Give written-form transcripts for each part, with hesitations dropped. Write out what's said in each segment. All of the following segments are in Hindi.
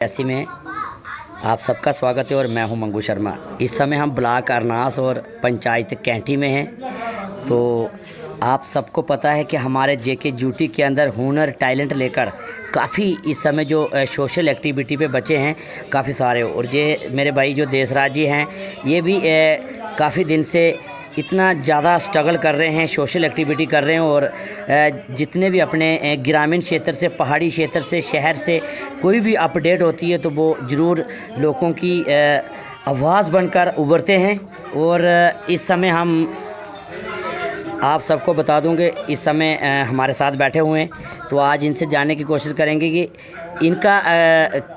ऐसी में आप सबका स्वागत है और मैं हूं मंगू शर्मा। इस समय हम ब्लॉक अरनास और पंचायत कैंटी में हैं। तो आप सबको पता है कि हमारे जेके ड्यूटी के अंदर हुनर टैलेंट लेकर काफ़ी इस समय जो सोशल एक्टिविटी पे बच्चे हैं काफ़ी सारे, और ये मेरे भाई जो देसराज जी हैं ये भी काफ़ी दिन से इतना ज़्यादा स्ट्रगल कर रहे हैं, सोशल एक्टिविटी कर रहे हैं। और जितने भी अपने ग्रामीण क्षेत्र से, पहाड़ी क्षेत्र से, शहर से कोई भी अपडेट होती है तो वो ज़रूर लोगों की आवाज़ बनकर उभरते हैं। और इस समय हम आप सबको बता दूंगे, इस समय हमारे साथ बैठे हुए हैं, तो आज इनसे जानने की कोशिश करेंगे कि इनका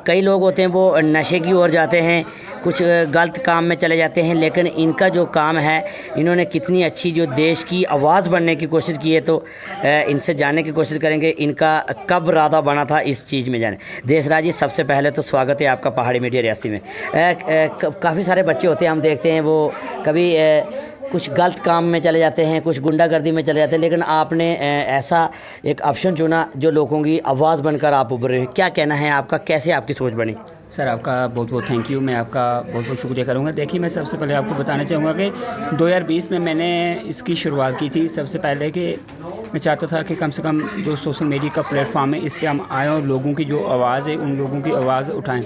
कई लोग होते हैं वो नशे की ओर जाते हैं, कुछ गलत काम में चले जाते हैं, लेकिन इनका जो काम है इन्होंने कितनी अच्छी जो देश की आवाज़ बनने की कोशिश की है। तो इनसे जानने की कोशिश करेंगे इनका कब इरादा बना था इस चीज़ में जाने। देसराज जी, सबसे पहले तो स्वागत है आपका पहाड़ी मीडिया रियासी में। काफ़ी सारे बच्चे होते हैं, हम देखते हैं वो कभी कुछ गलत काम में चले जाते हैं, कुछ गुंडागर्दी में चले जाते हैं, लेकिन आपने ऐसा एक ऑप्शन चुना जो लोगों की आवाज़ बनकर आप उभर रहे हैं। क्या कहना है आपका, कैसे आपकी सोच बनी? सर, आपका बहुत बहुत थैंक यू। मैं आपका बहुत बहुत शुक्रिया करूँगा। देखिए, मैं सबसे पहले आपको बताना चाहूँगा कि 2020 में मैंने इसकी शुरुआत की थी। सबसे पहले कि मैं चाहता था कि कम से कम जो सोशल मीडिया का प्लेटफॉर्म है इस पे हम आएँ और लोगों की जो आवाज़ है उन लोगों की आवाज़ उठाएँ।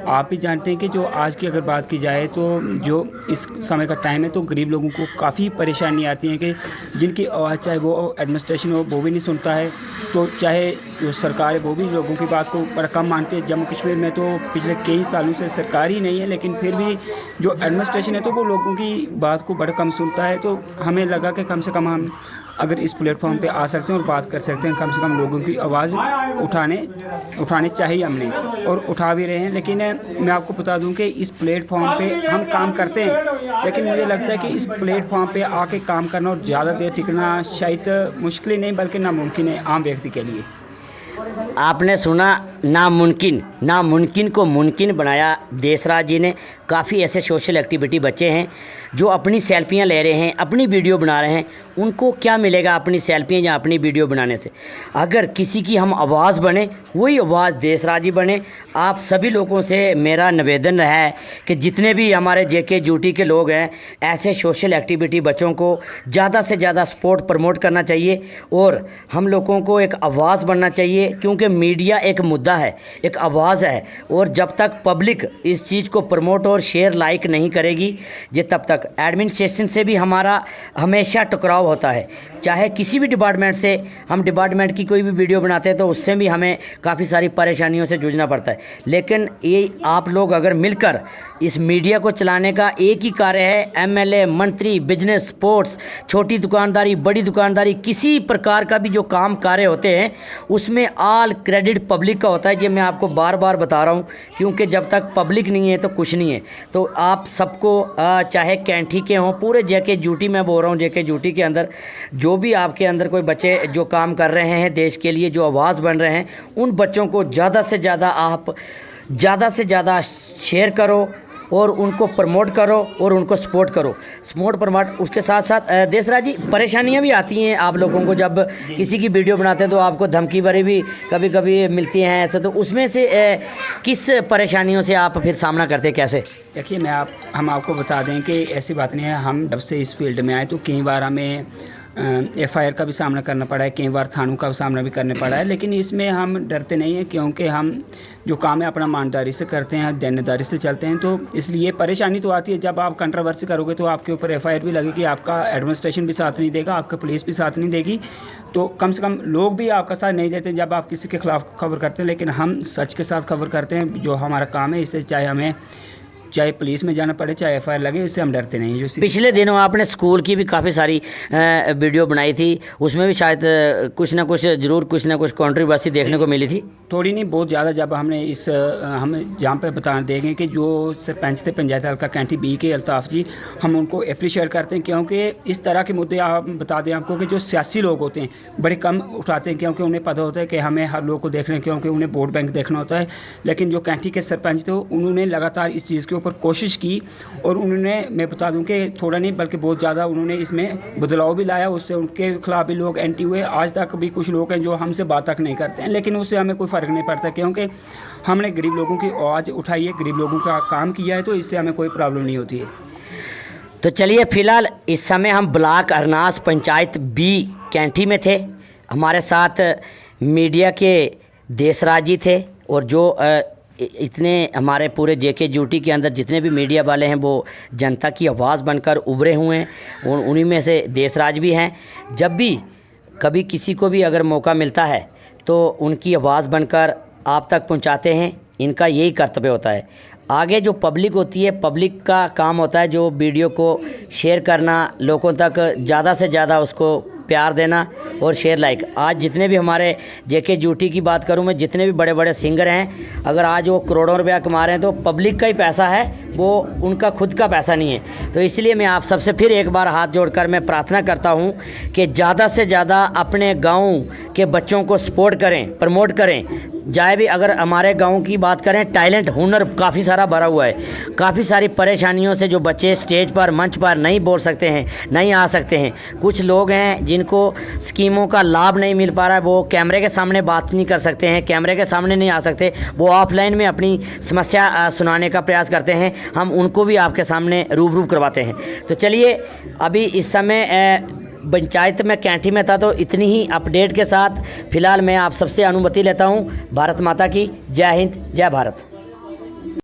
आप भी जानते हैं कि जो आज की अगर बात की जाए तो जो इस समय का टाइम है तो गरीब लोगों को काफ़ी परेशानी आती है कि जिनकी आवाज़, चाहे वो एडमिनिस्ट्रेशन हो वो भी नहीं सुनता है, तो चाहे जो सरकार है वो भी लोगों की बात को बड़ा कम मानती है। जम्मू कश्मीर में तो पिछले कई सालों से सरकार ही नहीं है, लेकिन फिर भी जो एडमिनिस्ट्रेशन है तो वो लोगों की बात को बड़ा कम सुनता है। तो हमें लगा कि कम से कम हम अगर इस प्लेटफॉर्म पे आ सकते हैं और बात कर सकते हैं, कम से कम लोगों की आवाज़ उठाने चाहिए हमने, और उठा भी रहे हैं। लेकिन मैं आपको बता दूं कि इस प्लेटफॉर्म पे हम काम करते हैं, लेकिन मुझे लगता है कि इस प्लेटफॉर्म पे आके काम करना और ज़्यादा देर टिकना शायद मुश्किल ही नहीं बल्कि नामुमकिन है आम व्यक्ति के लिए। आपने सुना, नामुमकिन को मुमकिन बनाया देसराज जी ने। काफ़ी ऐसे सोशल एक्टिविटी बच्चे हैं जो अपनी सेल्फियां ले रहे हैं, अपनी वीडियो बना रहे हैं। उनको क्या मिलेगा अपनी सेल्फियां या अपनी वीडियो बनाने से? अगर किसी की हम आवाज़ बने, वही आवाज़ देसराज जी बने। आप सभी लोगों से मेरा निवेदन है कि जितने भी हमारे जेके ड्यूटी के लोग हैं, ऐसे सोशल एक्टिविटी बच्चों को ज़्यादा से ज़्यादा सपोर्ट प्रमोट करना चाहिए और हम लोगों को एक आवाज़ बनना चाहिए, क्योंकि मीडिया एक मुद्दा है, एक आवाज़ है। और जब तक पब्लिक इस चीज़ को प्रमोट और शेयर लाइक नहीं करेगी, ये तब तक एडमिनिस्ट्रेशन से भी हमारा हमेशा टकराव होता है। चाहे किसी भी डिपार्टमेंट से, हम डिपार्टमेंट की कोई भी वीडियो बनाते हैं तो उससे भी हमें काफ़ी सारी परेशानियों से जूझना पड़ता है। लेकिन ये आप लोग अगर मिलकर इस मीडिया को चलाने का एक ही कार्य है, एमएलए, मंत्री, बिजनेस, स्पोर्ट्स, छोटी दुकानदारी, बड़ी दुकानदारी, किसी प्रकार का भी जो काम कार्य होते हैं उसमें ऑल क्रेडिट पब्लिक का होता है। ये मैं आपको बार बार बता रहा हूँ, क्योंकि जब तक पब्लिक नहीं है तो कुछ नहीं है। तो आप सबको चाहे कैंठी के हों, पूरे जेके ड्यूटी में बोल रहा हूँ, जेके ड्यूटी के अंदर जो भी आपके अंदर कोई बच्चे जो काम कर रहे हैं देश के लिए, जो आवाज़ बन रहे हैं, उन बच्चों को ज़्यादा से ज़्यादा शेयर करो और उनको प्रमोट करो और उनको सपोर्ट करो। सपोर्ट प्रमोट उसके साथ साथ देसराज जी, परेशानियां भी आती हैं आप लोगों को जब किसी की वीडियो बनाते हैं तो आपको धमकी भरी भी कभी कभी मिलती हैं ऐसे, तो उसमें से किस परेशानियों से आप फिर सामना करते हैं, कैसे? देखिए, हम आपको बता दें कि ऐसी बात नहीं है। हम जब से इस फील्ड में आए तो कई बार हमें FIR का भी सामना करना पड़ा है, कई बार थानों का सामना भी करना पड़ा है, लेकिन इसमें हम डरते नहीं हैं, क्योंकि हम जो काम है अपना ईमानदारी से करते हैं, देनदारी से चलते हैं। तो इसलिए परेशानी तो आती है जब आप कंट्रोवर्सी करोगे तो आपके ऊपर FIR भी लगेगी, आपका एडमिनिस्ट्रेशन भी साथ नहीं देगा, आपका पुलिस भी साथ नहीं देगी, तो कम से कम लोग भी आपका साथ नहीं देते जब आप किसी के खिलाफ खबर करते हैं। लेकिन हम सच के साथ खबर करते हैं, जो हमारा काम है, इससे चाहे पुलिस में जाना पड़े, चाहे FIR लगे, इससे हम डरते नहीं। जो पिछले दिनों आपने स्कूल की भी काफ़ी सारी वीडियो बनाई थी, उसमें भी शायद कुछ ना कुछ कंट्रोवर्सी देखने को मिली थी। थोड़ी नहीं, बहुत ज़्यादा। जब हमने हम यहाँ पे बता देंगे कि जो सरपंच थे पंचायत हल्का कैंटी बी के अल्ताफ़ जी, हम उनको अप्रिशिएट करते हैं, क्योंकि इस तरह के मुद्दे आप बता दें आपको कि जो सियासी लोग होते हैं बड़े कम उठाते हैं, क्योंकि उन्हें पता होता है कि हमें हर लोग को देखना है, क्योंकि उन्हें वोट बैंक देखना होता है। लेकिन जो कैंटी के सरपंच थे उन्होंने लगातार इस चीज़ के ऊपर कोशिश की और उन्होंने, मैं बता दूं कि थोड़ा नहीं बल्कि बहुत ज़्यादा उन्होंने इसमें बदलाव भी लाया। उससे उनके खिलाफ भी लोग एंटी हुए। आज तक भी कुछ लोग हैं जो हमसे बात तक नहीं करते हैं, लेकिन उससे हमें कोई फ़र्क नहीं पड़ता क्योंकि हमने गरीब लोगों की आवाज़ उठाई है, गरीब लोगों का काम किया है, तो इससे हमें कोई प्रॉब्लम नहीं होती है। तो चलिए, फ़िलहाल इस समय हम ब्लॉक अरनास पंचायत बी कैंठी में थे। हमारे साथ मीडिया के देसराज जी थे और जो इतने हमारे पूरे जेके ड्यूटी के अंदर जितने भी मीडिया वाले हैं वो जनता की आवाज़ बनकर उभरे हुए हैं। उन्हीं में से देसराज भी हैं। जब भी कभी किसी को भी अगर मौका मिलता है तो उनकी आवाज़ बनकर आप तक पहुंचाते हैं। इनका यही कर्तव्य होता है। आगे जो पब्लिक होती है, पब्लिक का काम होता है जो वीडियो को शेयर करना, लोगों तक ज़्यादा से ज़्यादा उसको प्यार देना और शेयर लाइक। आज जितने भी हमारे जेके ड्यूटी की बात करूं मैं, जितने भी बड़े बड़े सिंगर हैं, अगर आज वो करोड़ों रुपया कमा रहे हैं तो पब्लिक का ही पैसा है, वो उनका खुद का पैसा नहीं है। तो इसलिए मैं आप सबसे फिर एक बार हाथ जोड़कर मैं प्रार्थना करता हूं कि ज़्यादा से ज़्यादा अपने गाँव के बच्चों को सपोर्ट करें, प्रमोट करें। जाए भी अगर हमारे गांव की बात करें, टैलेंट हुनर काफ़ी सारा भरा हुआ है। काफ़ी सारी परेशानियों से जो बच्चे स्टेज पर मंच पर नहीं बोल सकते हैं, नहीं आ सकते हैं। कुछ लोग हैं जिनको स्कीमों का लाभ नहीं मिल पा रहा है, वो कैमरे के सामने बात नहीं कर सकते हैं, कैमरे के सामने नहीं आ सकते, वो ऑफलाइन में अपनी समस्या सुनाने का प्रयास करते हैं। हम उनको भी आपके सामने रूबरू करवाते हैं। तो चलिए, अभी इस समय पंचायत में कैंठी में था, तो इतनी ही अपडेट के साथ फ़िलहाल मैं आप सबसे अनुमति लेता हूं। भारत माता की जय हिंद, जय भारत।